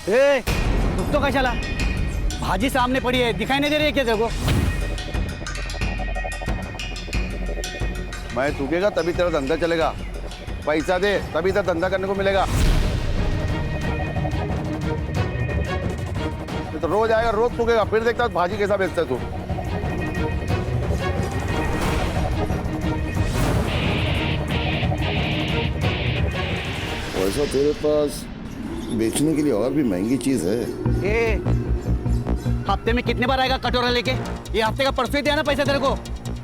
ए, रुक तो कशाला? भाजी सामने पड़ी है, दिखाई नहीं दे रही है क्या तेरे को? मैं थूकेगा तभी तेरा धंधा चलेगा। पैसा दे तभी तेरा धंधा करने को मिलेगा। तो रोज आएगा, रोज थूकेगा, फिर देखता भाजी कैसा बेचता है तू। वैसा तेरे पास बेचने के लिए और भी महंगी चीज है। ए, हफ्ते में कितने बार आएगा कटोरा लेके? ये हफ्ते का परसों ही दिया ना पैसा तेरे को।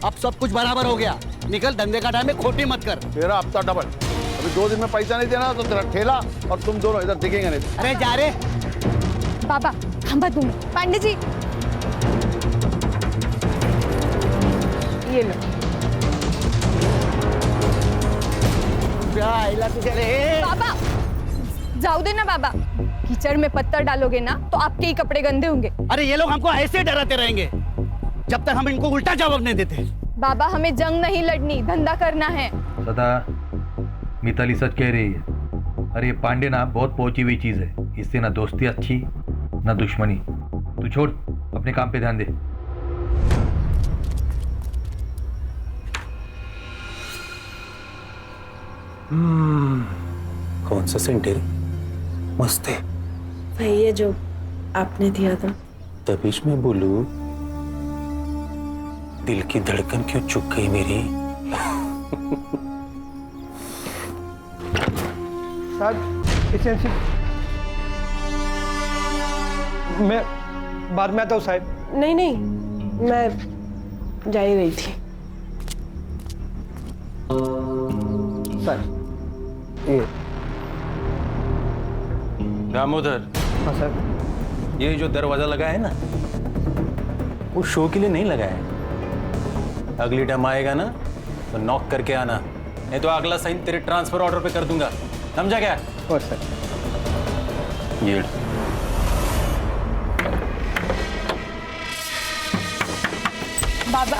अब सब कुछ बराबर हो गया। निकल, धंधे का टाइम में खोटी मत कर। तेरा हफ्ता डबल। अभी 2 दिन में पैसा नहीं देना तो तेरा ठेला और तुम दोनों इधर दिखेंगे नहीं। अरे जा रे। बाबा हम बात दूंगी। पांडे जी ये लो। बाबा जाओ दे ना बाबा, कीचड़ में पत्थर डालोगे ना तो आपके ही कपड़े गंदे होंगे। अरे ये लोग हमको ऐसे डराते रहेंगे जब तक हम इनको उल्टा जवाब नहीं देते। बाबा हमें जंग नहीं लड़नी, धंधा करना है। सदा मिताली सच कह रही है। अरे ये पांडे ना बहुत पहुंची हुई चीज है। इससे ना दोस्ती अच्छी ना दुश्मनी। तू छोड़, अपने काम पे ध्यान दे। कौन सा सेंट है? मस्त है। वही है जो आपने दिया था। तभी मैं बोलूं, दिल की धड़कन क्यों चुक गई मेरी? मैं बाद में आता हूँ साहब। नहीं नहीं, मैं जा ही रही थी। सर ये। दामोदर, हाँ सर। ये जो दरवाजा लगा है ना, वो शो के लिए नहीं लगा है। अगली टाइम आएगा ना तो नॉक करके आना, नहीं तो अगला साइन तेरे ट्रांसफर ऑर्डर पे कर दूंगा। समझा क्या? और सर ये बाबा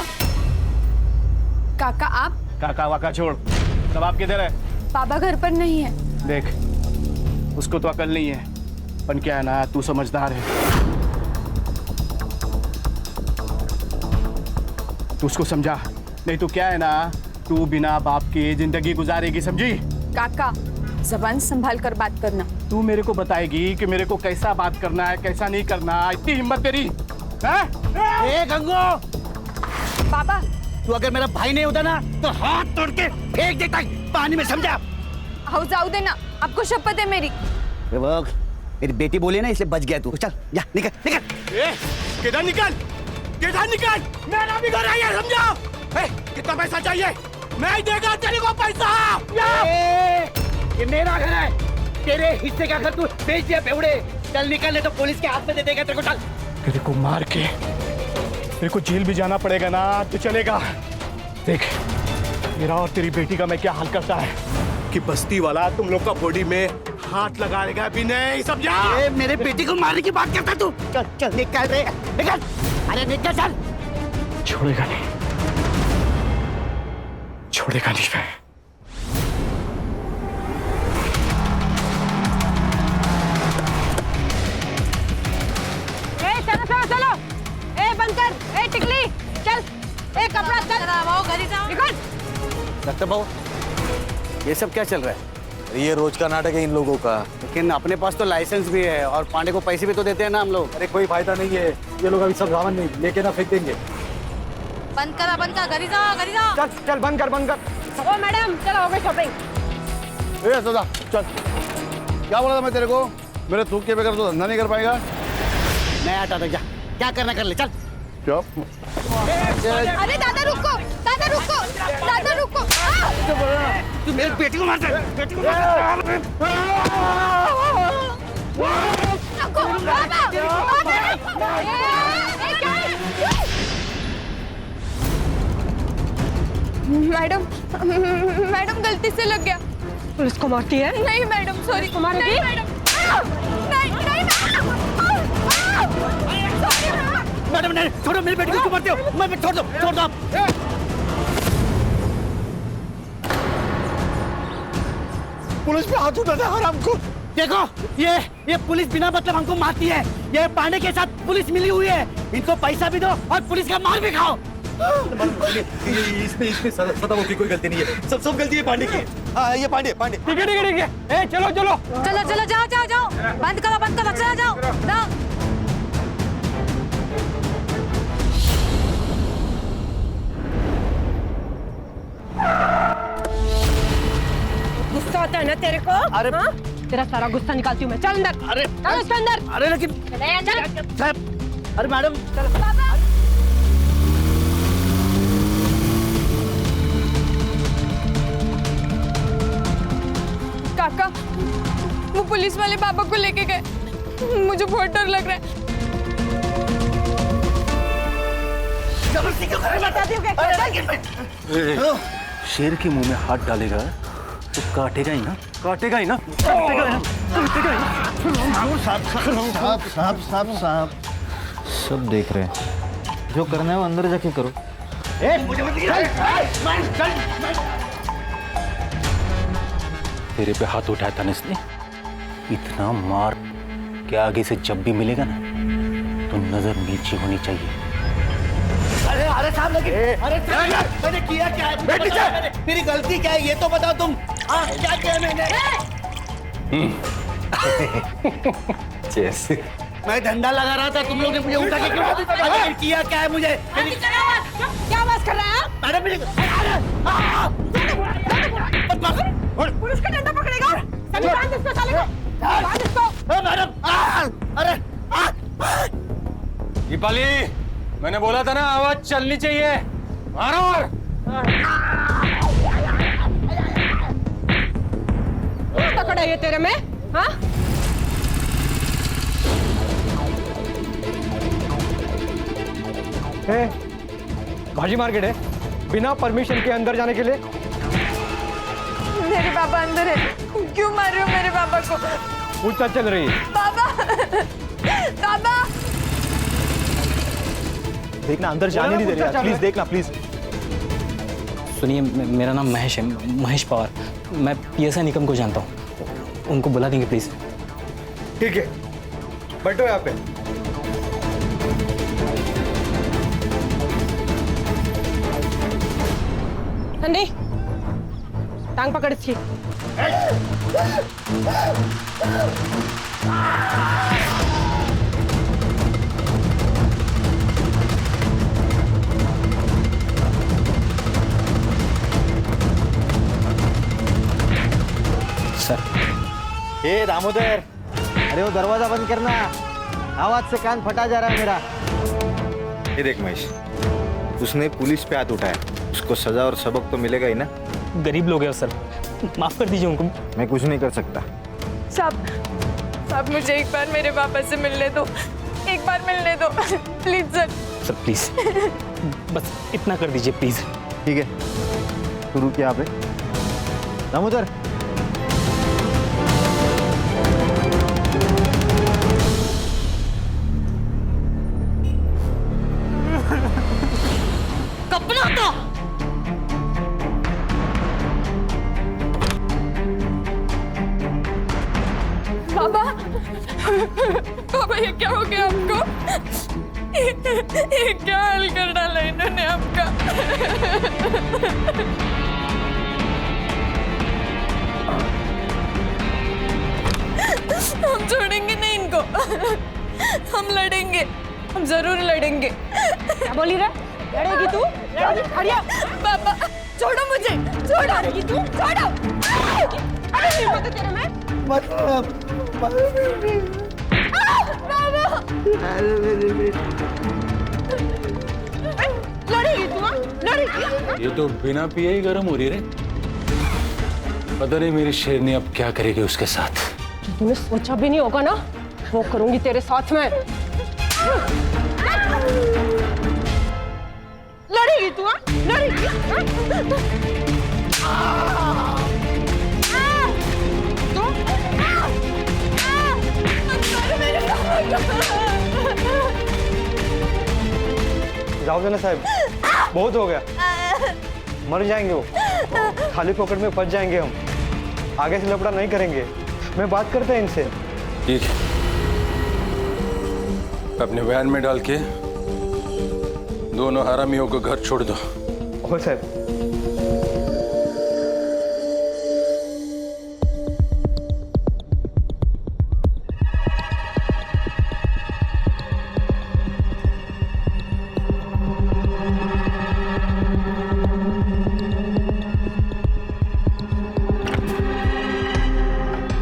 काका आप? काका वाका छोड़, सब आप किधर है? बाबा घर पर नहीं है। देख, उसको तो अकल नहीं है, पर क्या है ना, तू समझदार है। तू उसको समझा, नहीं तो क्या है ना, तू बिना बाप के जिंदगी गुजारेगी, समझी? काका जबान संभाल कर बात करना। तू मेरे को बताएगी कि मेरे को कैसा बात करना है, कैसा नहीं करना। इतनी हिम्मत तेरी है? ए गंगो, बाबा तू अगर मेरा भाई नहीं होता ना तो हाथ तोड़ के फेंक देता पानी में, समझा? आओ जाओ देना, आपको शपथ है मेरी। मेरी बेटी बोली ना इसलिए बच गया तू। चल जा, निकल निकल। किधर निकल, किधर निकल? मेरा भी घर है, समझा? कितना पैसा चाहिए? मैं देगा तेरे को पैसा। ये मेरा घर है, तेरे हिस्से का घर तू बेच दिया बेवड़े। चल निकल, नहीं तो पुलिस के हाथ में दे देगा तेरे को। चल, तेरे को मार के तेरे को जेल भी जाना पड़ेगा ना तो चलेगा। देख, मेरा और तेरी बेटी का मैं क्या हाल करता है कि बस्ती वाला तुम लोग का बॉडी में हाथ लगाएगा भी नहीं, समझा? मेरे बेटी को मारने की बात करता तू? चल चल निकल रे, निकल। अरे निकल, चल। छोड़ेगा नहीं, छोड़ेगा नहीं मैं। चलो चलो चलो, ए बंकर, ए टिकली, चल, ए कपड़ा चल, निकल। डॉक्टर बाबू, ये सब क्या चल रहा है? ये रोज का नाटक है इन लोगों का। लेकिन अपने पास तो लाइसेंस भी है और पांडे को पैसे भी तो देते हैं ना हम लोग। अरे कोई फायदा नहीं है, ये लोग अभी सब रावण नहीं लेके ना फेंक देंगे। बंद करा, घरी जाओ, घरी जाओ। चल चल, बंद कर, बंद कर। ओ मैडम, चलो हो गई शॉपिंग। ए सदा, चल। क्या बोला था मैं तेरे को? मेरे थूक के बगैर तो धंधा नहीं कर पाएगा। मैं आता था, जा क्या करना कर ले, चल। चुप। अरे दादा रुको, दादा रुको, दादा रुको। तू मेरे बेटी को मारता है, बेटी को मारता है। रुको, बाबा, बाबा। मैडम, मैडम गलती से लग गया। पुलिस को मारती है? नहीं मैडम, सॉरी। मारेगी? नहीं नहीं मैडम नहीं, छोड़ो, मेरी बेटी को क्यों मारते हो? मैं छोड़ दो, छोड़ दो आप। पुलिस पे हाथ उठाना हराम को। देखो ये पुलिस बिना मतलब हमको मारती है। ये पांडे के साथ पुलिस मिली हुई है। इनको पैसा भी दो और पुलिस का मार भी खाओ। इसमें सदामो की कोई गलती नहीं है, सब गलती है पांडे की। हाँ ये पांडे। ठीक है। ए चलो चलो जाओ बंद करो चलो जाओ। गुस्सा आता है ना तेरे को? अरे तेरा सारा गुस्सा निकालती हूँ मैं। चल अंदर। अरे चल उसके अंदर। अरे लेकिन साहब, अरे मैडम काका वो पुलिस वाले पापा को लेके गए। मुझे बहुत डर लग रहा है। जबरदस्ती क्यों कर रहे हो? शेर के मुंह में हाथ डालेगा तो काटेगा ही ना। साहब सब देख रहे हैं, जो करना है वो अंदर जाके करो। तेरे पे हाथ उठाया था ना इसने, इतना मार कि आगे से जब भी मिलेगा ना तो नजर नीचे होनी चाहिए। अरे साहब लेकिन मैंने किया क्या है? मेरी गलती क्या है ये तो बताओ तुम। हाँ क्या किया मैंने? जैसे मैं डंडा लगा रहा था, तुम लोग ने मुझे उठा के क्यों किया क्या है मुझे? क्या आवाज कर रहा है? मैडम पुलिस का डंडा पकड़ेगा। सभी बांध इसको साले को। बांध इसको। मैडम अरे दीपाली, मैंने बोला था ना आवाज चलनी चाहिए। मारो और पकड़ा ये तेरे में? हाँ भाजी मार्केट है, बिना परमिशन के अंदर जाने के लिए। मेरे पापा अंदर है। क्यों मार रहे हो मेरे पापा को? पूछताछ चल रही है। पापा देखना अंदर जाने नहीं दे रही, प्लीज देखना प्लीज। सुनिए, मेरा नाम महेश है, महेश पवार। मैं पीएसआई निकम को जानता हूँ, उनको बुला देंगे प्लीज। ठीक है, बैठो यहाँ पे। अंडी टांग पकड़ इसकी। सर। ए दामोदर, अरे वो दरवाजा बंद करना, आवाज से कान फटा जा रहा है मेरा। ये देख महेश, उसने पुलिस पे हाथ उठाया, उसको सजा और सबक तो मिलेगा ही ना। गरीब लोग हैं सर, माफ कर दीजिए उनको। मैं कुछ नहीं कर सकता। साहब मुझे एक बार मेरे पापा से मिलने दो, एक बार मिलने दो प्लीज सर। सर प्लीज बस इतना कर दीजिए प्लीज। ठीक है, शुरू किया आपने। दामोदर, पापा ये क्या हो गया आपको? ये क्या हाल कर डाला इन्होंने आपका? हम छोड़ेंगे नहीं इनको, हम लड़ेंगे, हम जरूर लड़ेंगे। क्या बोली रे? लड़ेगी तू? लड़ेगी? खड़िया। पापा छोड़ो मुझे, छोड़ो तू, छोड़ो। अरे नहीं पता तेरे में? लड़ेगी तू? लड़ेगी? ये तो बिना पिए ही गर्म हो रही रे। पता नहीं मेरी शेरनी अब क्या करेगी उसके साथ। तूने सोचा भी नहीं होगा ना, वो करूंगी तेरे साथ में। लड़ेगी तू? लड़ेगी? जाओ देना साहब, बहुत हो गया, मर जाएंगे वो, खाली पॉकेट में फंस जाएंगे हम। आगे से लफड़ा नहीं करेंगे, मैं बात करता है इनसे। ठीक है, अपने वैन में डाल के दोनों हरामियों को घर छोड़ दो। हो साहब।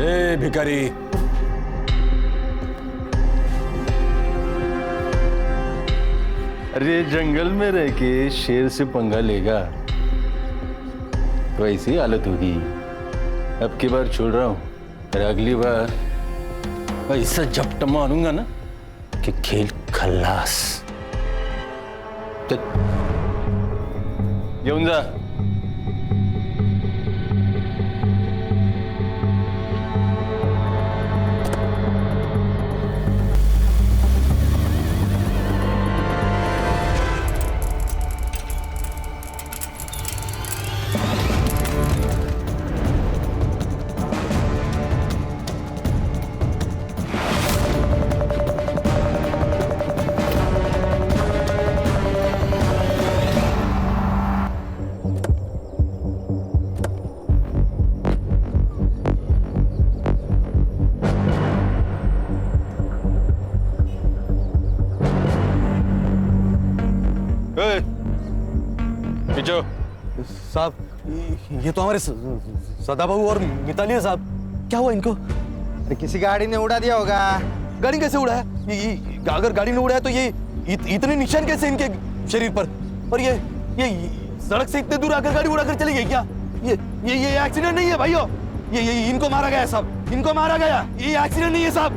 ए भिखारी, अरे जंगल में रह के शेर से पंगा लेगा तो ऐसी हालत होगी। अब की बार छोड़ रहा हूं, और अगली बार ऐसा झपटा मारूंगा ना कि खेल खल्लास। येऊन जा। पीछो। साहब, ये तो हमारे सदाबाबू और मिताली है साहब। क्या हुआ इनको? अरे किसी गाड़ी ने उड़ा दिया होगा। गाड़ी कैसे उड़ा है? अगर गाड़ी ने उड़ा है तो ये इतने निशान कैसे इनके शरीर पर? और ये सड़क से इतने दूर आकर गाड़ी उड़ाकर चली गई क्या? ये एक्सीडेंट नहीं है भाइयों। ये इनको मारा गया साहब, इनको मारा गया। ये एक्सीडेंट नहीं है साहब।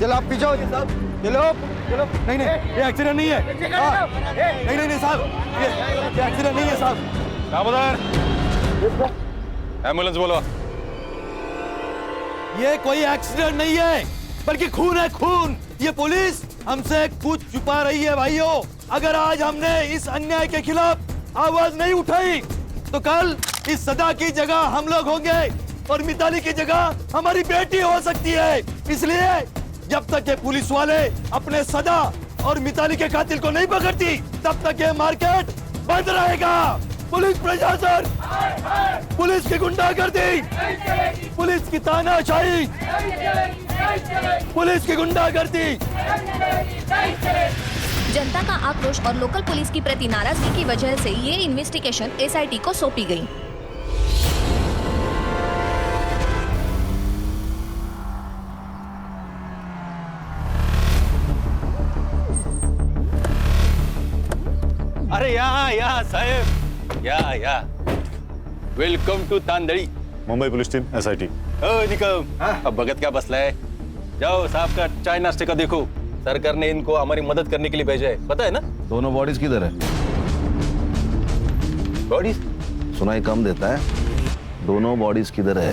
चलो आप पीछे साहब, चलो चलो। नहीं ये एक्सीडेंट नहीं है। नहीं साहब, ये एक्सीडेंट नहीं है साहब। दामोदर, एम्बुलेंस बोलो। ये कोई एक्सीडेंट नहीं है, बल्कि खून है, खून। ये पुलिस हमसे कुछ छुपा रही है भाइयों। अगर आज हमने इस अन्याय के खिलाफ आवाज नहीं उठाई तो कल इस सदा की जगह हम लोग होंगे और मिताली की जगह हमारी बेटी हो सकती है। इसलिए जब तक ये पुलिस वाले अपने सदा और मिताली के कातिल को नहीं पकड़ती तब तक ये मार्केट बंद रहेगा। पुलिस प्रशासन, पुलिस की गुंडागर्दी, पुलिस की तानाशाही, पुलिस की गुंडागर्दी। जनता का आक्रोश और लोकल पुलिस की प्रति नाराजगी की वजह से ये इन्वेस्टिगेशन एसआईटी को सौंपी गई। अरे या साहेब, या welcome to Tandali. Mumbai police team SIT. Nikam, अब भगत क्या बसला है? जाओ साहब का चाय नाश्ते का देखो। सरकार ने इनको हमारी मदद करने के लिए भेजा है, पता है ना? दोनों बॉडीज किधर है? बॉडीज सुनाई कम देता है। दोनों बॉडीज किधर है?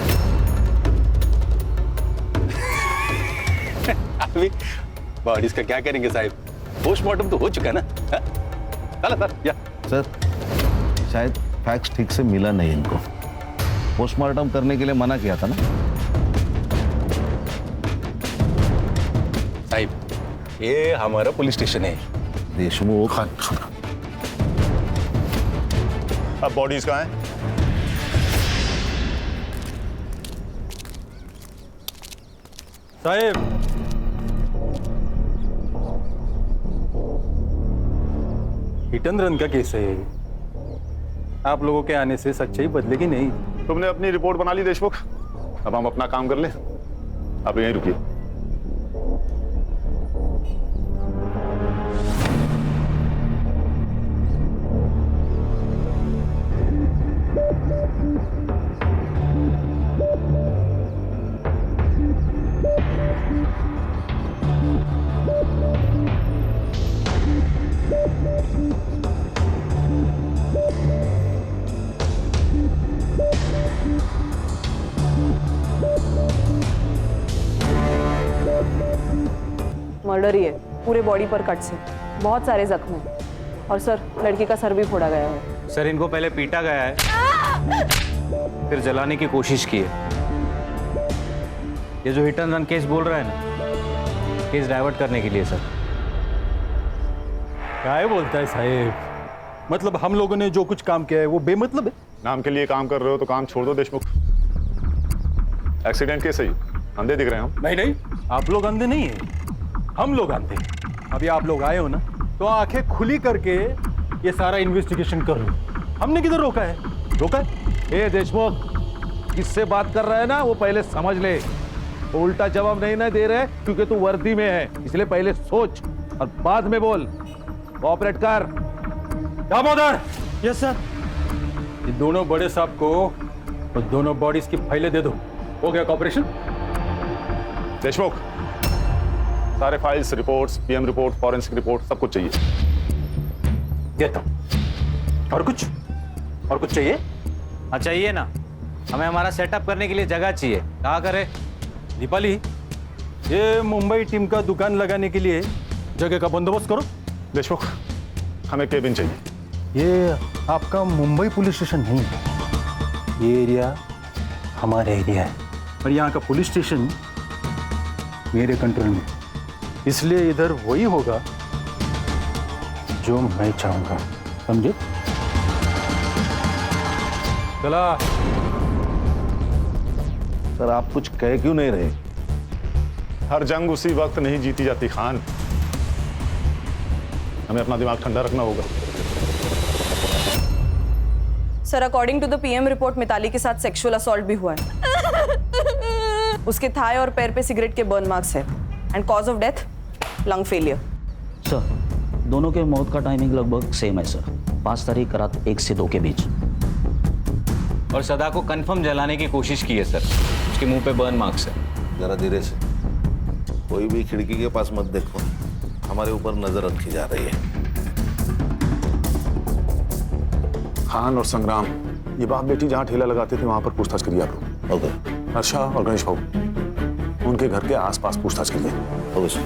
अभी बॉडीज का क्या करेंगे साहब? पोस्टमार्टम तो हो चुका है ना। चला सर, या सर, शायद फैक्ट्स ठीक से मिला नहीं इनको। पोस्टमार्टम करने के लिए मना किया था ना साहब। ये हमारा पुलिस स्टेशन है। देशमुख। अब बॉडीज कहाँ हैं? साहब, हिट एंड रन का केस है। आप लोगों के आने से सच्चाई बदलेगी नहीं। तुमने अपनी रिपोर्ट बना ली देशमुख, अब हम अपना काम कर ले। अब यहीं रुकिए। मर्डर ही है, पूरे बॉडी पर कट्स हैं, बहुत सारे जख्म हैं। और सर, लड़की का सर भी फोड़ा गया है। सर, इनको पहले पीटा गया है, फिर जलाने की कोशिश की है। ये जो हिट एंड रन केस बोल रहा है ना, केस डाइवर्ट करने के लिए सर। क्या बोलता है साहेब? मतलब हम लोगों ने जो कुछ काम किया है वो बेमतलब है? नाम के लिए काम कर रहे हो तो काम छोड़ दो देशमुख। एक्सीडेंट केस है ये, अंधे दिख रहे हैं हम। नहीं, आप लोग अंधे नहीं है, हम लोग अंधे। अभी आप लोग आए हो ना, तो आंखें खुली करके ये सारा इन्वेस्टिगेशन कर लो। हमने किधर रोका है? रोका है? ए देशमुख, किससे बात कर रहा है ना वो पहले समझ ले। वो उल्टा जवाब नहीं ना दे रहे क्योंकि तू वर्दी में है, इसलिए पहले सोच और बाद में बोल। कोऑपरेट कर। Damodar, yes sir. ये दोनों बड़े साहब को और दोनों बॉडीज की फाइलें दे दो। हो गया कॉपरेशन? देशमुख, सारे files, reports, PM report, forensic report, सब कुछ चाहिए। देता हूं। और कुछ चाहिए? हाँ चाहिए ना, हमें हमारा सेटअप करने के लिए जगह चाहिए। क्या करे? दीपाली, ये मुंबई टीम का दुकान लगाने के लिए जगह का बंदोबस्त करो। देशमुख, हमें केबिन चाहिए। ये आपका मुंबई पुलिस स्टेशन नहीं है, ये एरिया हमारा एरिया है और यहाँ का पुलिस स्टेशन मेरे कंट्रोल में, इसलिए इधर वही होगा जो मैं चाहूंगा, समझे? चला। सर आप कुछ कह क्यों नहीं रहे? हर जंग उसी वक्त नहीं जीती जाती खान, हमें अपना दिमाग ठंडा रखना होगा। Sir, according to the PM report Mitali के साथ सेक्सुअल असॉल्ट भी हुआ है। उसके थाई और पैर पे सिगरेट के बर्न मार्क्स है and cause of death lung failure. Sir, दोनों के मौत का टाइमिंग लगभग सेम है सर, 5 तारीख रात 1 से 2 के बीच। और सदा को कंफर्म जलाने की कोशिश की है सर, उसके मुंह पे बर्न मार्क्स है। जरा धीरे से, कोई भी खिड़की के पास मत देखो, हमारे ऊपर नजर रखी जा रही है। खान और संग्राम, ये बाप बेटी जहाँ ठेला लगाते थे वहां पर पूछताछ करिए आप लोग। ओके। हर्षा और गणेश बाबू, उनके घर के आसपास पूछताछ करिए। Okay sir.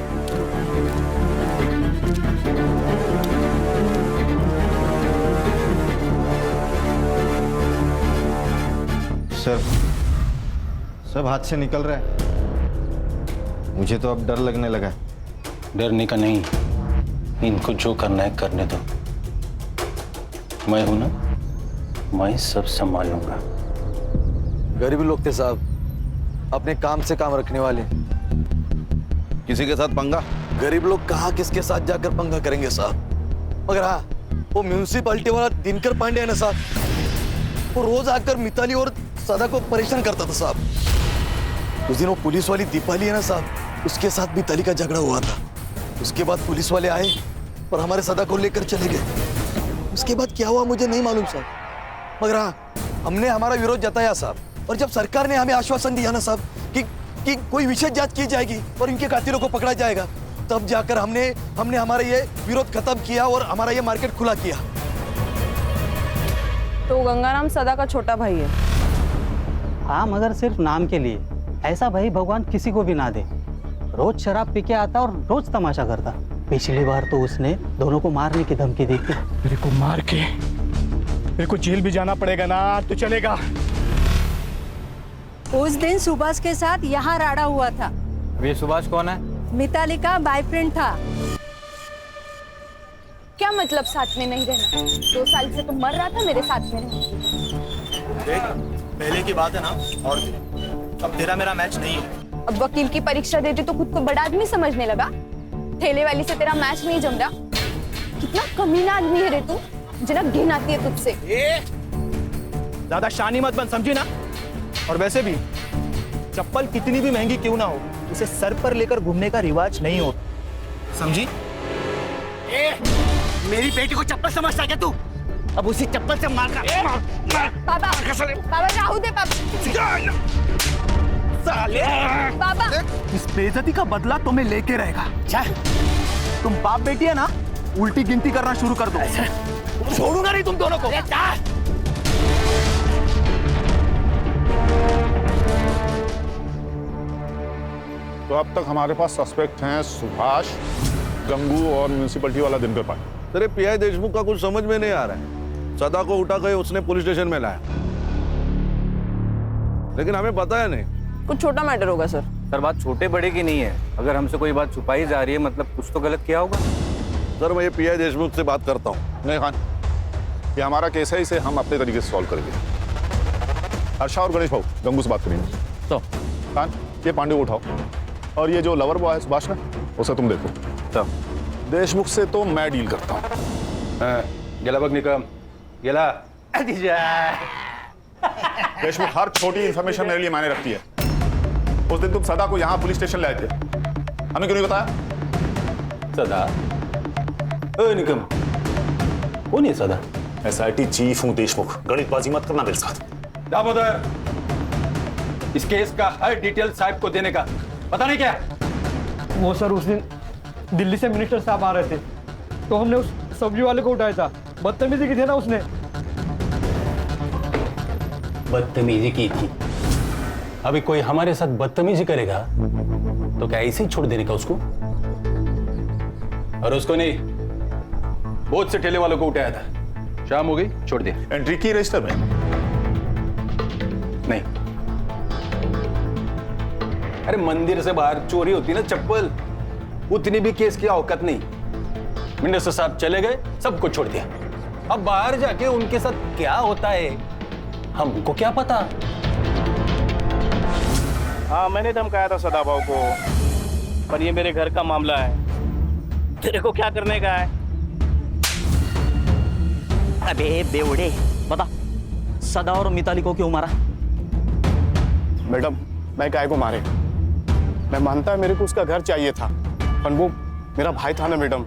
सर, सब हाथ से निकल रहा है, मुझे तो अब डर लगने लगा है। डरने का नहीं, इनको जो करना है करने दो। मैं हूं ना, मैं सब संभालूंगा। गरीब लोग थे साहब, अपने काम से काम रखने वाले। किसी के साथ पंगा? गरीब लोग कहाँ किसके साथ जाकर पंगा करेंगे साहब। मगर हाँ, वो म्यूनिसिपैलिटी वाला दिनकर पांडे है ना साहब, वो रोज आकर मिताली और सदा को परेशान करता था साहब। उस दिन वो पुलिस वाली दीपाली है ना साहब, उसके साथ मिताली का झगड़ा हुआ था। उसके बाद पुलिस वाले आए और हमारे सदा को लेकर चले गए। उसके बाद क्या हुआ मुझे नहीं मालूम साहब, मगर हाँ, हमने हमारा विरोध जताया साहब। और जब सरकार ने हमें आश्वासन दिया ना साहब कि कोई विशेष जांच की जाएगी और इनके कातिलों को पकड़ा जाएगा, तब जाकर हमने हमारा ये विरोध खत्म किया और हमारा ये मार्केट खुला किया। तो गंगाराम सदा का छोटा भाई है? हाँ, मगर सिर्फ नाम के लिए। ऐसा भाई भगवान किसी को भी ना दे। रोज शराब पी के आता और रोज तमाशा करता। पिछली बार तो उसने दोनों को मारने की धमकी दी थी। मेरे को मार के मेरे को जेल भी जाना पड़ेगा ना तो चलेगा। उस दिन सुभाष के साथ यहाँ राड़ा हुआ था। ये सुभाष कौन है? मिताली का बॉयफ्रेंड था। क्या मतलब साथ में नहीं रहना? 2 साल से तो मर रहा था मेरे साथ में। देख, पहले की बात है ना, और अब तेरा मेरा मैच नहीं है। अब वकील की परीक्षा देते तो खुद को बड़ा आदमी समझने लगा। ठेले वाली से तेरा मैच नहीं जम रहा। कितना कमीना आदमी है रे तू, मुझे ना घिन आती है तुझसे। ज्यादा शानी मत बन, समझी ना? और वैसे भी चप्पल कितनी भी महंगी क्यों ना हो, उसे सर पर लेकर घूमने का रिवाज नहीं हो, समझी? मेरी बेटी को चप्पल समझता है क्या तू? अब उसी चप्पल से मार पापा, पापा राहु दे पापा। साले! पापा, इस बेइज्जती का बदला तुम्हें लेके रहेगा। तुम बाप बेटी है ना, उल्टी गिनती करना शुरू कर दो। छोड़ूंगा नहीं तुम दोनों को। तो अब तक हमारे पास सस्पेक्ट हैं सुभाष, गंगू और म्यूनिसिपैलिटी वाला दिनकर पांडे। तेरे पीआई देशमुख का कुछ समझ में नहीं आ रहा है। सदा को उठा के उसने पुलिस स्टेशन में लाया, लेकिन हमें पता है नहीं। कुछ छोटा मैटर होगा सर। सर बात छोटे बड़े की नहीं है, अगर हमसे कोई बात छुपाई जा रही है मतलब कुछ तो गलत किया होगा। सर मैं ये पीआई देशमुख से बात करता हूँ। नहीं खान, ये हमारा केस है, इसे हम अपने तरीके से सॉल्व करेंगे। हर्षा और गणेश भाऊ गंगू से बात करेंगे। तो खान, ये पांडे को उठाओ और ये जो लवर बॉय है सुभाष ना, उसे तुम देखो। तो देशमुख से तो मैं डील करता हूँ। गेला बघ निकम, गेला देशमुख हर छोटी इंफॉर्मेशन मेरे लिए मायने रखती है। उस दिन तुम सदा को यहाँ पुलिस स्टेशन ले आए थे, हमें क्यों नहीं बताया? सदा? निकम, कौन है सदा? एसआईटी चीफ हूँ देशमुख, गणितबाजी मत करना मेरे साथ। दामोदर, इस केस का हर डिटेल साहब को देने का पता नहीं क्या? वो सर उस दिन दिल्ली से मिनिस्टर साहब आ रहे थे तो हमने उस सब्जी वाले को उठाया था। बदतमीजी की थी ना उसने। बदतमीजी की थी? अभी कोई हमारे साथ बदतमीजी करेगा तो क्या ऐसे ही छोड़ देने का उसको? और उसको नहीं, बहुत से ठेले वालों को उठाया था। शाम हो गई, छोड़ दिया। एंट्री की रजिस्टर में? नहीं। अरे मंदिर से बाहर चोरी होती ना चप्पल, उतनी भी केस की औकात नहीं। मिनिस्टर साहब चले गए, सबको छोड़ दिया। अब बाहर जाके उनके साथ क्या होता है हमको क्या पता? हाँ मैंने धमकाया था सदाभाव को, पर ये मेरे घर का मामला है, तेरे को क्या करने का है? अबे बेवड़े, बता सदा और मिताली को क्यों मारा? मैडम मैं काय को मारे? मैं मानता है मेरे को उसका घर चाहिए था, पर वो मेरा भाई था ना मैडम,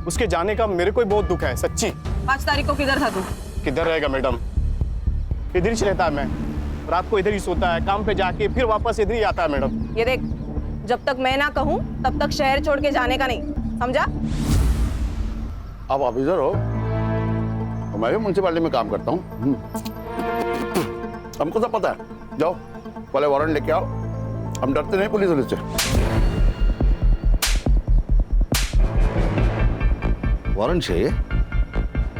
उसके जाने का मेरे को ही बहुत दुख है सच्ची। 5 तारीख को किधर था तू? किधर रहेगा मैडम, इधर ही रहता है। मैं रात को इधर ही सोता है, काम पे जाके फिर वापस इधर ही आता है मैडम। ये देख, जब तक मैं ना कहूँ तब तक शहर छोड़ के जाने का नहीं, समझा? आप ऑफिसर हो, मैं भी म्यूनसिपालिटी में काम करता हूँ। हमको सब पता है। जाओ पहले वारंट लेके आओ, हम डरते नहीं पुलिस वाले से। वारंट चाहिए?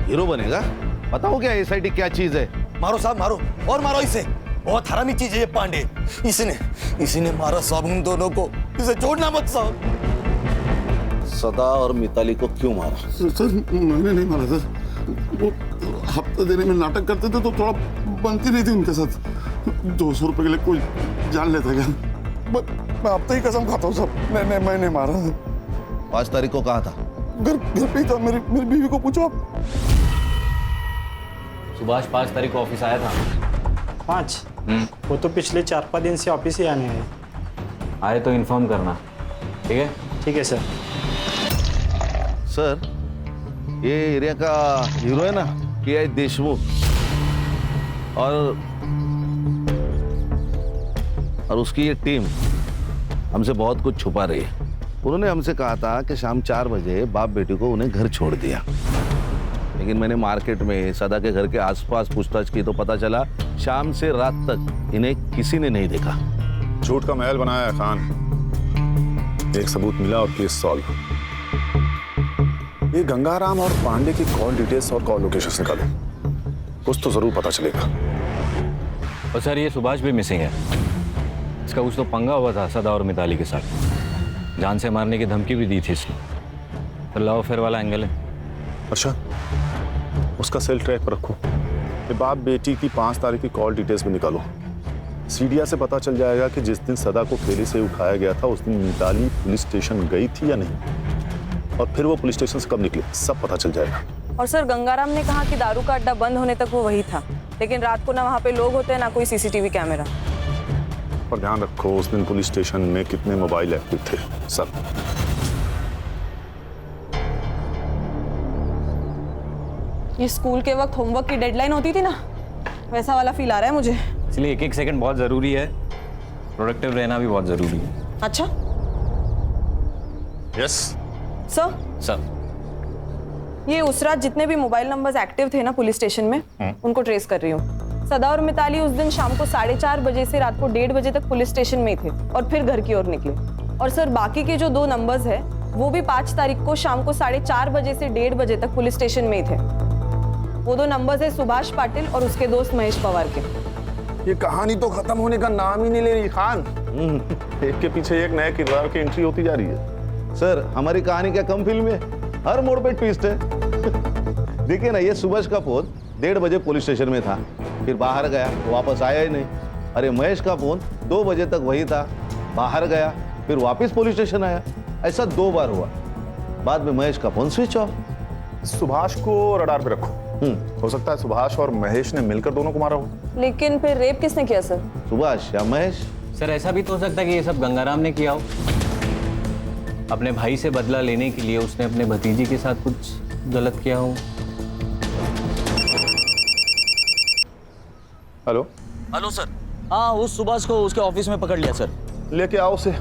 हीरो बनेगा? बताओ क्या एसआईटी क्या चीज है? मारो साहब मारो, और मारो इसे, बहुत हरामी चीज है ये पांडे। इसने मारा साहब उन दोनों को, इसे छोड़ना मत साहब। सदा और मिताली को क्यों मारा? सर मैंने नहीं मारा सर, वो हफ्ता देने में नाटक करते थे तो थोड़ा बनती नहीं थी उनके साथ। 200 रुपए के लिए कोई जान लेता क्या? मैं अब तो ही कसम खाता हूँ सर, मैं नहीं मारा। 5 तारीख को कहा था? घर पे ही था, मेरी बीवी को पूछो आप। सुभाष 5 तारीख को ऑफिस आया था। 5? वो तो पिछले 4-5 दिन से ऑफिस ही आने हैं। आए तो इन्फॉर्म करना, ठीक है? ठीक है सर। सर ये एरिया का हीरो है ना पीआई देशमुख, और उसकी ये टीम हमसे बहुत कुछ छुपा रही है। उन्होंने हमसे कहा था कि शाम 4 बजे बाप बेटी को उन्हें घर छोड़ दिया, लेकिन मैंने मार्केट में सदा के घर के आसपास पूछताछ की तो पता चला शाम से रात तक इन्हें किसी ने नहीं देखा। झूठ का महल बनाया है खान। एक सबूत मिला और केस सॉल्व। ये गंगाराम और पांडे की कॉल डिटेल्स और कॉल लोकेशंस निकालो, कुछ तो जरूर पता चलेगा। और सर ये सुभाष भी मिसिंग है, इसका कुछ तो पंगा हुआ था सदा और मिताली के साथ, जान से मारने की धमकी भी दी थी इसने। फिर लव अफेयर वाला एंगल है। अच्छा, उसका सेल ट्रैक पर रखो। ये बाप बेटी की 5 तारीख की कॉल डिटेल्स भी निकालो। सीडिया से पता चल जाएगा कि जिस दिन सदा को ठेले से उठाया गया था उस दिन मिताली पुलिस स्टेशन गई थी या नहीं, और फिर वो पुलिस स्टेशन से कब निकली, सब पता चल जाएगा। और सर गंगाराम ने कहा कि दारू का अड्डा बंद होने तक वो वही था, लेकिन रात को ना वहाँ पे लोग होते हैं ना कोई सीसीटीवी कैमरा। पर ध्यान रखो उस दिन पुलिस स्टेशन में कितने मोबाइल एक्टिव थे, सब। ये स्कूल के वक्त होमवर्क की डेडलाइन होती थी ना, वैसा वाला फील आ रहा है मुझे। इसलिए एक सेकंड बहुत जरूरी है, प्रोडक्टिव रहना भी बहुत जरूरी है। अच्छा यस सर। ये उस रात जितने भी मोबाइल नंबर्स एक्टिव थे ना पुलिस स्टेशन में, उनको ट्रेस कर रही हूँ। सदा और मिताली उस दिन शाम को 4:30 बजे से रात को 1:30 बजे तक पुलिस स्टेशन में ही थे और फिर घर की ओर निकले। और सर बाकी के जो 2 नंबर्स है वो भी 5 तारीख को शाम को 4:30 बजे से 1:30 बजे तक पुलिस स्टेशन में ही थे। वो 2 नंबर्स है सुभाष पाटिल और उसके दोस्त महेश पवार के। ये कहानी तो खत्म होने का नाम ही नहीं ले रही खान। एक के पीछे एक नए किरदार की एंट्री होती जा रही है। सर हमारी कहानी क्या कम फिल्म है? हर मोड़ पे ट्विस्ट है। देखिए ना, ये सुभाष का फोन 1:30 बजे पुलिस स्टेशन में था, फिर बाहर गया, वापस आया ही नहीं। अरे महेश का फोन 2 बजे तक वही था, बाहर गया, फिर वापस पुलिस स्टेशन आया। ऐसा 2 बार हुआ। बाद में महेश का फोन स्विच ऑफ। सुभाष को रडार पे रखो। हो सकता है सुभाष और महेश ने मिलकर दोनों को मारा हो। लेकिन फिर रेप किसने किया सर? सुभाष या महेश? सर ऐसा भी तो हो सकता है कि ये सब गंगाराम ने किया हो। अपने भाई से बदला लेने के लिए उसने अपने भतीजी के साथ कुछ गलत किया हो। Hello hello sir. हाँ, उस सुभाष को उसके ऑफिस में पकड़ लिया सर। लेके आओ उसे।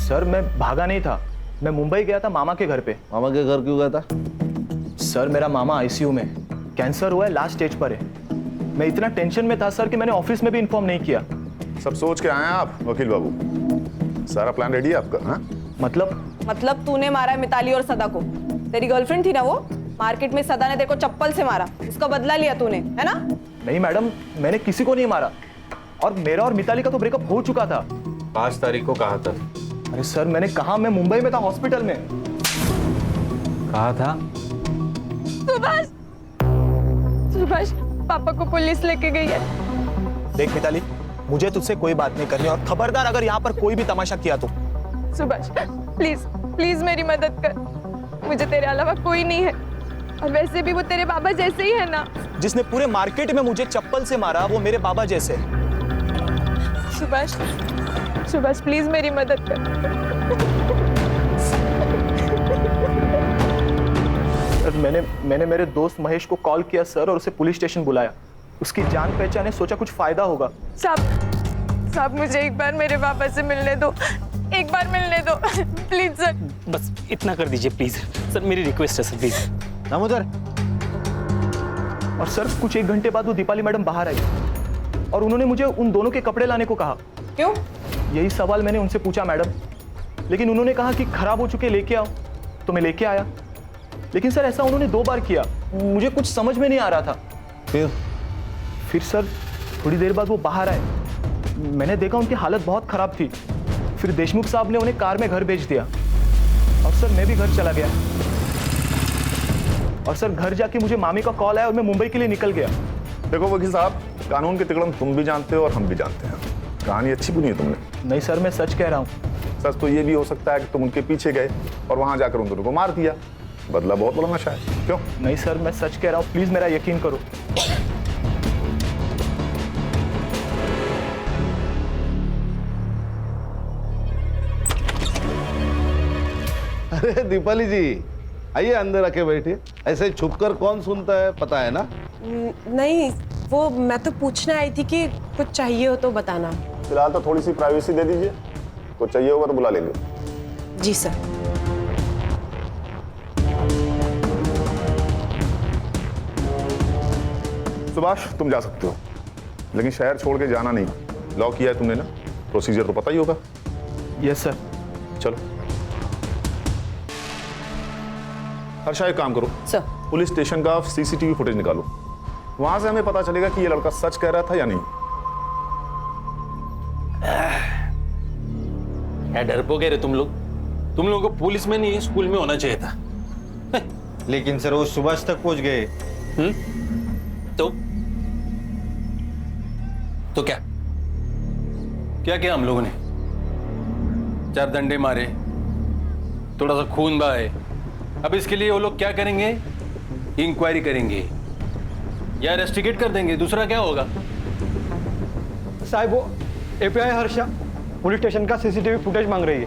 सर मैं भागा नहीं था, मैं मुंबई गया था मामा के घर पे। मामा के घर क्यों गया था? सर मेरा मामा आईसीयू में, कैंसर हुआ है, लास्ट स्टेज पर है। मैं इतना टेंशन में था सर कि मैंने ऑफिस में भी इन्फॉर्म नहीं किया। सब सोच के आए हैं आप वकील बाबू? सारा प्लान रेडी है आपका? हाँ मतलब तूने मारा है मिताली और सदा को? तेरी गर्लफ्रेंड थी ना वो? मार्केट में सदा ने तेरे को चप्पल से मारा, उसका बदला लिया तूने, है ना? नहीं मैडम, मैंने किसी को नहीं मारा, और मेरा और मिताली का तो ब्रेकअप हो चुका था। 5 तारीख को कहा था। अरे सर मैंने कहा, मैं मुंबई में था, हॉस्पिटल में। कहा था? सुभाष पापा को पुलिस लेके गई है। देख मिताली, मुझे तुझसे कोई बात नहीं करनी, और खबरदार अगर यहाँ पर कोई भी तमाशा किया तो। सुभाष प्लीज प्लीज मेरी मदद कर, मुझे तेरे अलावा कोई नहीं है, और वैसे भी वो तेरे बाबा जैसे ही है ना। जिसने पूरे मार्केट में मुझे चप्पल से मारा वो मेरे बाबा जैसे। सुभाष प्लीज मेरी मदद कर। मैंने मेरे दोस्त महेश को कॉल किया सर, और उसे पुलिस स्टेशन बुलाया। उसकी जान पहचान है, सोचा कुछ फायदा होगा। साहब मुझे एक बार मेरे पापा से मिलने दो, एक बार मिलने दो प्लीज सर। बस इतना कर दीजिए प्लीज सर, मेरी रिक्वेस्ट है सर, प्लीज। दामोदर। और सर कुछ 1 घंटे बाद वो दीपाली मैडम बाहर आई, और उन्होंने मुझे उन दोनों के कपड़े लाने को कहा। क्यों? यही सवाल मैंने उनसे पूछा मैडम, लेकिन उन्होंने कहा कि खराब हो चुके लेके आओ, तो मैं लेके आया। लेकिन सर ऐसा उन्होंने 2 बार किया, मुझे कुछ समझ में नहीं आ रहा था। फिर सर थोड़ी देर बाद वो बाहर आए, मैंने देखा उनकी हालत बहुत खराब थी। फिर देशमुख साहब ने उन्हें कार में घर भेज दिया, और सर मैं भी घर चला गया। और सर घर जाके मुझे मामी का कॉल आया और मैं मुंबई के लिए निकल गया। देखो वकील साहब, कानून के तिकड़म तुम भी जानते हो और हम भी जानते हैं। कहानी अच्छी बुनी है तुमने। नहीं सर, मैं सच कह रहा हूँ। सच तो ये भी हो सकता है कि तुम उनके पीछे गए और वहां जाकर उन दोनों को मार दिया। बदला बहुत बड़ा नशा है। क्यों? नहीं सर, मैं सच कह रहा हूँ, प्लीज मेरा यकीन करो। अरे दीपाली जी, आइए अंदर आके बैठिए। ऐसे छुपकर कौन सुनता है, पता है ना? नहीं, वो मैं तो पूछने आई थी कि कुछ चाहिए हो तो बताना। फिलहाल तो थोड़ी सी प्राइवेसी दे दीजिए, कुछ चाहिए होगा तो बुला लेंगे। जी सर। सुभाष तुम जा सकते हो, लेकिन शहर छोड़ के जाना नहीं। लॉक किया है तुमने ना, प्रोसीजर तो पता ही होगा। Yes sir. चलो हर्षा, एक काम करो सर, पुलिस स्टेशन का सीसीटीवी फुटेज निकालो। वहां से हमें पता चलेगा कि ये लड़का सच कह रहा था या नहीं। क्या डरपोके रे तुम लोग? तुम लोगों को पुलिस में नहीं स्कूल में होना चाहिए था। लेकिन सर वो सुभाष तक पहुंच गए। तो क्या क्या किया हम लोगों ने? 4 डंडे मारे, थोड़ा सा खून बहाए। अब इसके लिए वो लोग क्या करेंगे? इंक्वायरी करेंगे या रेस्टिकेट कर देंगे, दूसरा क्या होगा? साहब वो एपीआई हर्षा पुलिस स्टेशन का सीसीटीवी फुटेज मांग रही है।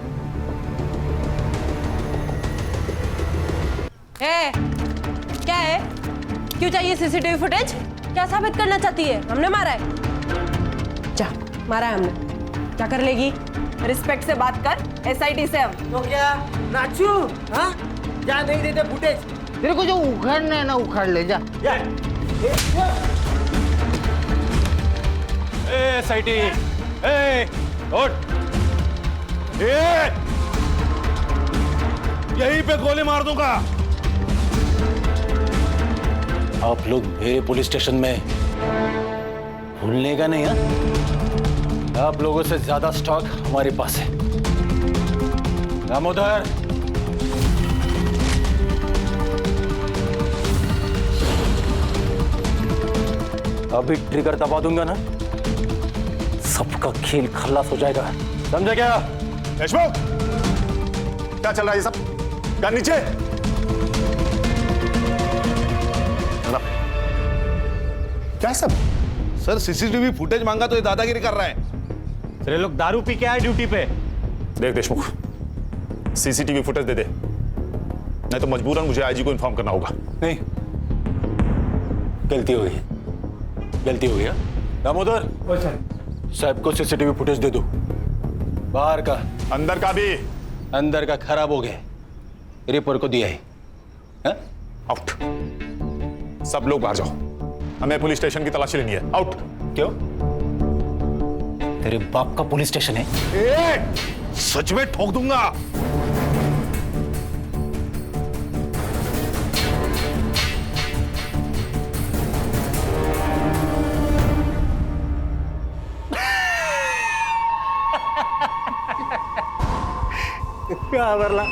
क्या है? क्यों चाहिए सीसीटीवी फुटेज? क्या साबित करना चाहती है? हमने मारा है? जा, मारा है हमने। क्या कर लेगी? रिस्पेक्ट से बात कर, एसआईटी से हम। तो क्या नाचू? हाँ, क्या नहीं देते फुटेज? तेरे को जो उखाड़ना है ना उखाड़ ले, जा। एसआईटी, उठ। यहीं पे गोली मार दूंगा। आप लोग मेरे पुलिस स्टेशन में भूलने का नहीं है? आप लोगों से ज्यादा स्टॉक हमारे पास है। दामोदर, अभी ट्रिगर दबा दूंगा ना, सबका खेल खल्लास हो जाएगा, समझा क्या? देशमुख, क्या चल रहा है ये सब? क्या नीचे? क्या सब? सर सीसीटीवी फुटेज मांगा तो ये दादागिरी कर रहा है। सर ये लोग दारू पी के आए ड्यूटी पे। देख देशमुख, सीसीटीवी फुटेज दे दे, नहीं तो मजबूरन मुझे आईजी को इन्फॉर्म करना होगा। नहीं, गलती हो गई, गलती हो गया। दामोदर, साहब को सीसीटीवी फुटेज दे दो, बाहर का, अंदर का भी। अंदर का खराब हो गया, रिपोर्ट को दिया है। आउट, सब लोग बाहर जाओ, हमें पुलिस स्टेशन की तलाशी लेनी है। आउट। क्यों? तेरे बाप का पुलिस स्टेशन है? सच में ठोक दूंगा। क्या बरला?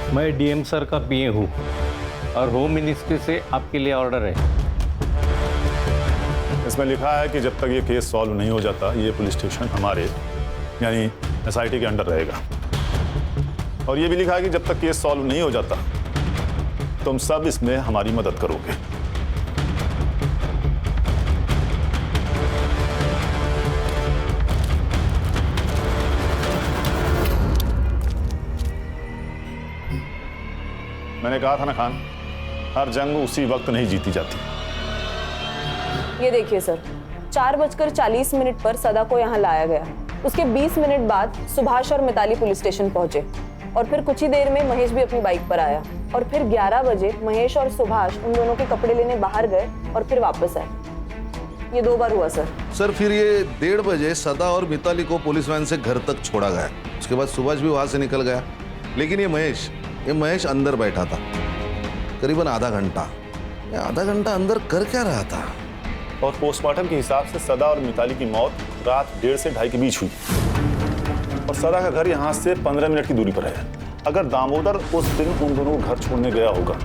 मैं डीएम सर का पीए हूँ और होम मिनिस्ट्री से आपके लिए ऑर्डर है। इसमें लिखा है कि जब तक ये केस सॉल्व नहीं हो जाता ये पुलिस स्टेशन हमारे यानी एसआईटी के अंडर रहेगा। और ये भी लिखा है कि जब तक केस सॉल्व नहीं हो जाता तुम सब इसमें हमारी मदद करोगे। मैंने कहा था ना खान, हर जंग उसी वक्त नहीं जीती जाती। ये देखिए सर, 4:40 पर सदा को यहाँ लाया गया। उसके 20 मिनट बाद सुभाष और मिताली पुलिस स्टेशन पहुंचे और फिर कुछ ही देर में महेश भी अपनी बाइक पर आया और फिर 11 बजे महेश और सुभाष उन दोनों के कपड़े लेने बाहर गए और फिर वापस आए। ये 2 बार हुआ सर। सर फिर ये 1:30 बजे सदा और मिताली को पुलिस वैन से घर तक छोड़ा गया। उसके बाद सुभाष भी वहां से निकल गया, लेकिन ये महेश अंदर बैठा था करीबन आधा घंटा। आधा घंटा अंदर कर क्या रहा था? और पोस्टमार्टम के हिसाब से सदा और मिताली की मौत रात 1:30 से 2:30 के बीच हुई और सदा का घर यहाँ से 15 मिनट की दूरी पर है। अगर दामोदर उस दिन उन दोनों को घर छोड़ने गया होगा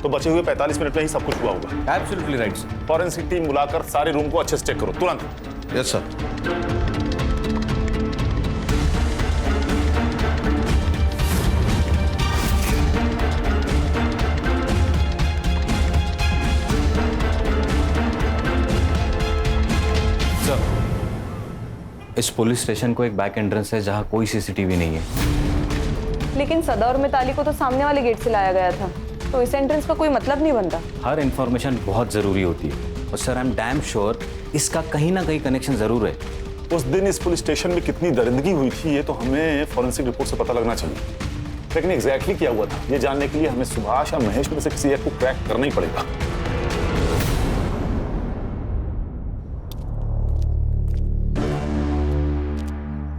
तो बचे हुए 45 मिनट में ही सब कुछ हुआ होगा। Absolutely right. फॉरेंसिक टीम बुलाकर सारे रूम को अच्छे से चेक करो तुरंत। Yes sir. इस पुलिस स्टेशन को एक बैक एंट्रेंस है जहाँ कोई सीसीटीवी नहीं है। लेकिन सदा और मिताली को तो सामने वाले गेट से लाया गया था, तो इस एंट्रेंस का कोई मतलब नहीं बनता। हर इंफॉर्मेशन बहुत जरूरी होती है और sir I am damn sure इसका कहीं ना कहीं कनेक्शन जरूर है। उस दिन इस पुलिस स्टेशन में कितनी दरिंदगी हुई थी ये तो हमें फॉरेंसिक रिपोर्ट से पता लगना चाहिए, लेकिन एग्जैक्टली क्या हुआ था ये जानने के लिए हमें सुभाष या महेश में से किसी एक को क्रैक करना ही पड़ेगा।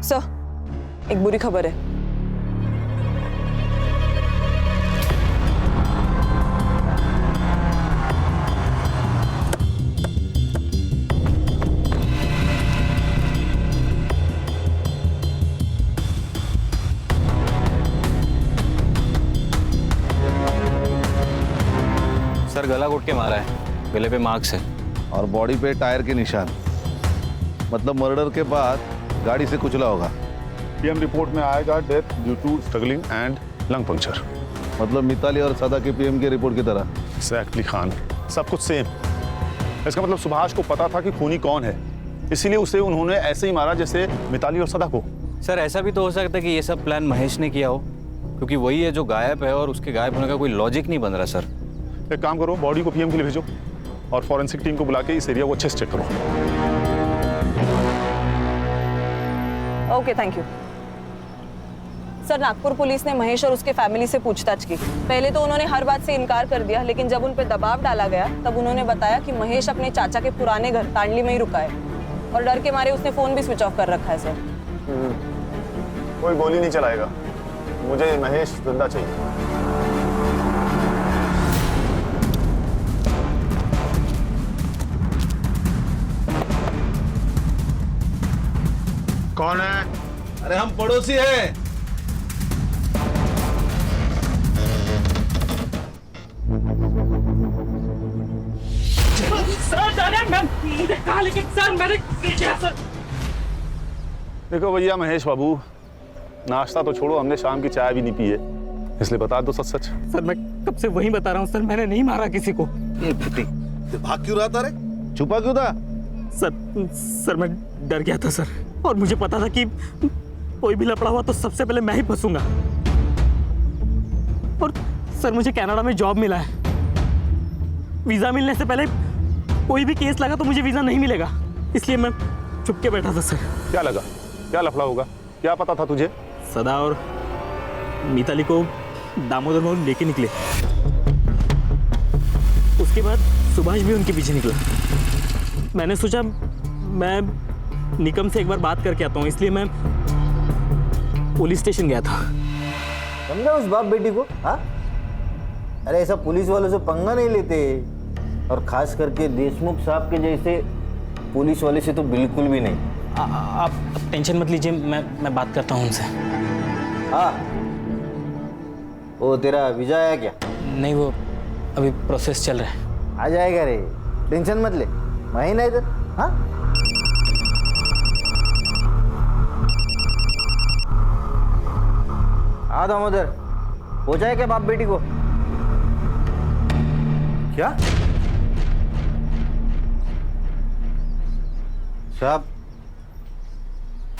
सर, एक बुरी खबर है। सर गला घोट के मारा है, गले पे मार्क्स है और बॉडी पे टायर के निशान, मतलब मर्डर के बाद गाड़ी से कुचला होगा। पीएम रिपोर्ट में आएगा death due to struggling and lung puncture. मतलब मिताली और सदा के पीएम की रिपोर्ट की तरह। एग्जैक्टली खान, सब कुछ सेम। इसका मतलब सुभाष को पता था कि खूनी कौन है, इसीलिए उसे उन्होंने ऐसे ही मारा जैसे मिताली और सदा को। सर ऐसा भी तो हो सकता है कि ये सब प्लान महेश ने किया हो, क्योंकि वही है जो गायब है और उसके गायब होने का कोई लॉजिक नहीं बन रहा। सर एक काम करो, बॉडी को पीएम के लिए भेजो और फॉरेंसिक टीम को बुला के इस एरिया को अच्छे से चेक करो। Okay, thank you sir. Nagpur police ने महेश और उसके फैमिली से पूछताछ की। पहले तो उन्होंने हर बात से इनकार कर दिया, लेकिन जब उन पर दबाव डाला गया तब उन्होंने बताया कि महेश अपने चाचा के पुराने घर तांडली में ही रुका है और डर के मारे उसने फोन भी स्विच ऑफ कर रखा है। सर कोई गोली नहीं चलाएगा, मुझे महेश जिंदा चाहिए। कौन है? अरे हम पड़ोसी हैं। देखो भैया महेश बाबू, नाश्ता तो छोड़ो, हमने शाम की चाय भी नहीं पी है, इसलिए बता दो सच सच। सर मैं कब से वही बता रहा हूँ सर, मैंने नहीं मारा किसी को। भाग क्यों रहा था रे? छुपा क्यों था? सर मैं डर गया था सर, और मुझे पता था कि कोई भी लफड़ा हुआ तो सबसे पहले मैं ही फंसूंगा। और सर मुझे कनाडा में जॉब मिला है, वीजा मिलने से पहले कोई भी केस लगा तो मुझे वीजा नहीं मिलेगा, इसलिए मैं छुप के बैठा था सर। क्या लगा? क्या लफड़ा होगा? क्या पता था तुझे? सदा और मिताली को दामोदर मोहन लेके निकले, उसके बाद सुभाष भी उनके पीछे निकला। मैंने सोचा मैं निकम से एक बार बात करके आता हूँ, इसलिए मैं पुलिस स्टेशन गया था। समझा उस बाप बेटी को? हाँ, अरे ऐसा पुलिस वालों से पंगा नहीं लेते, और खास करके देशमुख साहब के जैसे पुलिस वाले से तो बिल्कुल भी नहीं। आप टेंशन मत लीजिए, मैं बात करता हूँ उनसे। हाँ, वो तेरा वीजा आया क्या? नहीं, वो अभी प्रोसेस चल रहा है। आ जाएगा रे, टेंशन मत ले, महीना इधर। हाँ, आ दामोदर, हो जाए क्या बाप बेटी को? क्या साहब?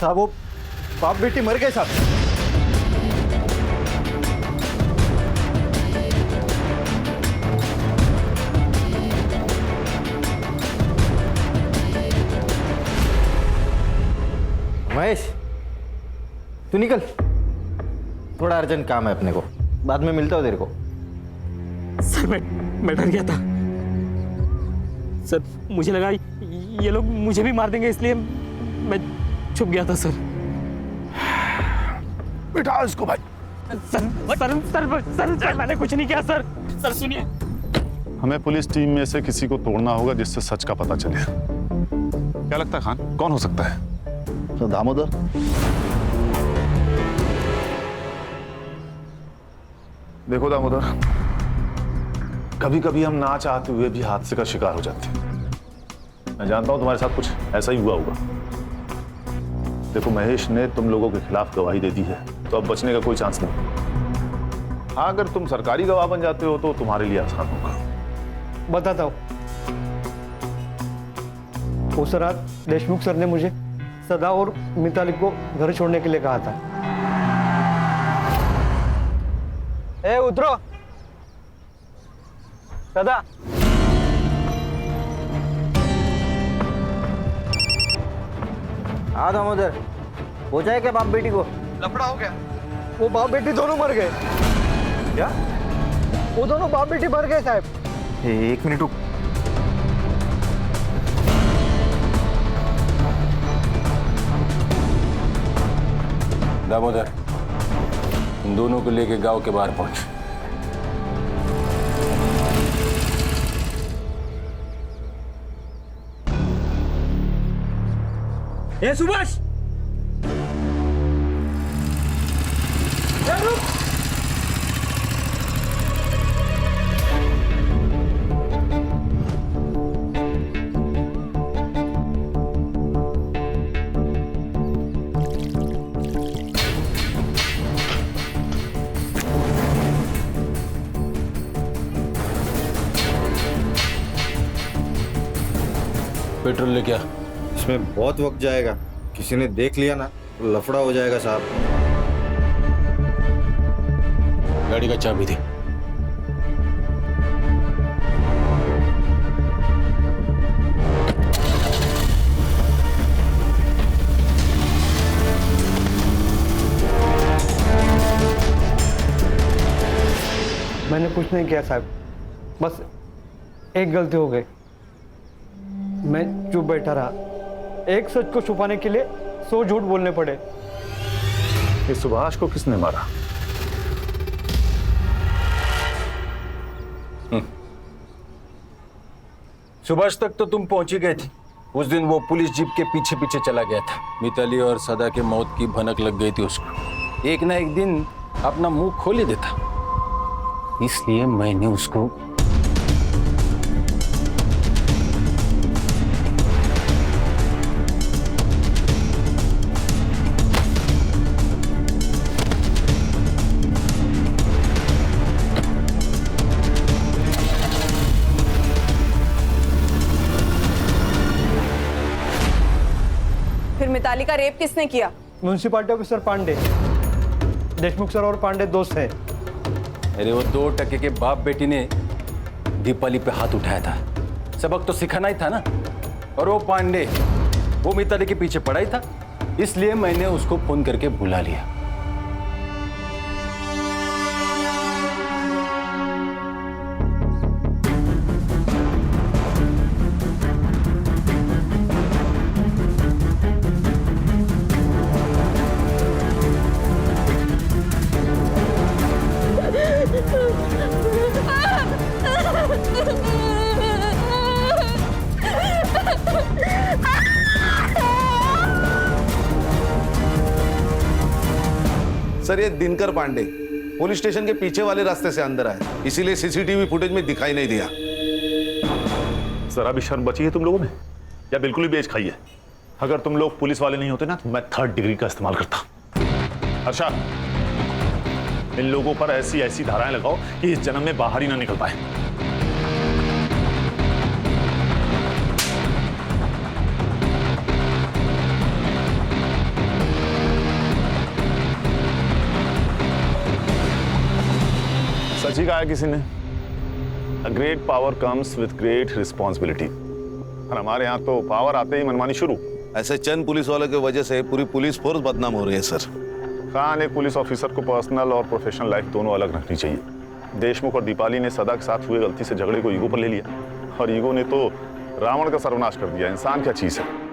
साहब वो बाप बेटी मर गए साहब। महेश तू निकल, थोड़ा अर्जेंट काम है अपने को, बाद में मिलता हूँ तेरे को। सर मैं डर गया था सर, मुझे लगा ये लोग मुझे भी मार देंगे, इसलिए मैं छुप गया था सर। बिठा इसको भाई। सर मैंने कुछ नहीं किया सर। सर सुनिए, हमें पुलिस टीम में से किसी को तोड़ना होगा जिससे सच का पता चले। क्या लगता है खान, कौन हो सकता है? तो दामोदर। देखो दामोदर, कभी कभी हम ना चाहते हुए भी हादसे का शिकार हो जाते हैं। मैं जानता हूं तुम्हारे साथ कुछ ऐसा ही हुआ होगा। देखो महेश ने तुम लोगों के खिलाफ गवाही दे दी है, तो अब बचने का कोई चांस नहीं। हाँ, अगर तुम सरकारी गवाह बन जाते हो तो तुम्हारे लिए आसान होगा। बताता हूँ। उस रात देशमुख सर ने मुझे सदा और मिताली को घर छोड़ने के लिए कहा था। ए उतरो सदा। हाँ दामोदर, हो जाए क्या बाप बेटी को? लफड़ा हो गया, वो बाप बेटी दोनों मर गए। क्या? वो दोनों बाप बेटी मर गए साहब। एक मिनट रुक। दामोदर, उन दोनों को लेके गांव के बाहर पहुंच। ए सुभाष, पेट्रोल लेके आ। इसमें बहुत वक्त जाएगा, किसी ने देख लिया ना तो लफड़ा हो जाएगा साहब। गाड़ी का चाबी दे। मैंने कुछ नहीं किया साहब, बस एक गलती हो गई। मैं चुप बैठा रहा, एक सच को छुपाने के लिए 100 झूठ बोलने पड़े। इस सुभाष को किसने मारा? सुभाष तक तो तुम पहुंच ही गए थे, उस दिन वो पुलिस जीप के पीछे पीछे चला गया था। मिताली और सदा के मौत की भनक लग गई थी उसको। एक ना एक दिन अपना मुंह खोल ही देता, इसलिए मैंने उसको फिर मिताली का रेप किसने किया? Municipality officer Pandey. Deshmukh sir और पांडे दोस्त हैं। अरे वो 2 टके के बाप बेटी ने दीपाली पे हाथ उठाया था, सबक तो सिखाना ही था ना। और वो पांडे वो मिताली के पीछे पड़ा ही था, इसलिए मैंने उसको फोन करके बुला लिया। सर ये दिनकर पांडे पुलिस स्टेशन के पीछे वाले रास्ते से अंदर आए, इसीलिए सीसीटीवी फुटेज में दिखाई नहीं दिया। जरा भी शर्म बची है तुम लोगों में या बिल्कुल ही बेच खाई है? अगर तुम लोग पुलिस वाले नहीं होते ना तो मैं 3rd डिग्री का इस्तेमाल करता। हर्षा, इन लोगों पर ऐसी ऐसी धाराएं लगाओ कि इस जन्म में बाहर ही ना निकल पाए। सच ही कहा है किसी ने, a great power comes with great responsibility. और हमारे यहाँ तो पावर आते ही मनमानी शुरू। ऐसे चंद पुलिस वालों की वजह से पूरी पुलिस फोर्स बदनाम हो रही है सर। खान, एक पुलिस ऑफिसर को पर्सनल और प्रोफेशनल लाइफ दोनों अलग रखनी चाहिए। देशमुख और दीपाली ने सदा के साथ हुए गलती से झगड़े को ईगो पर ले लिया, और ईगो ने तो रावण का सर्वनाश कर दिया। इंसान क्या चीज है?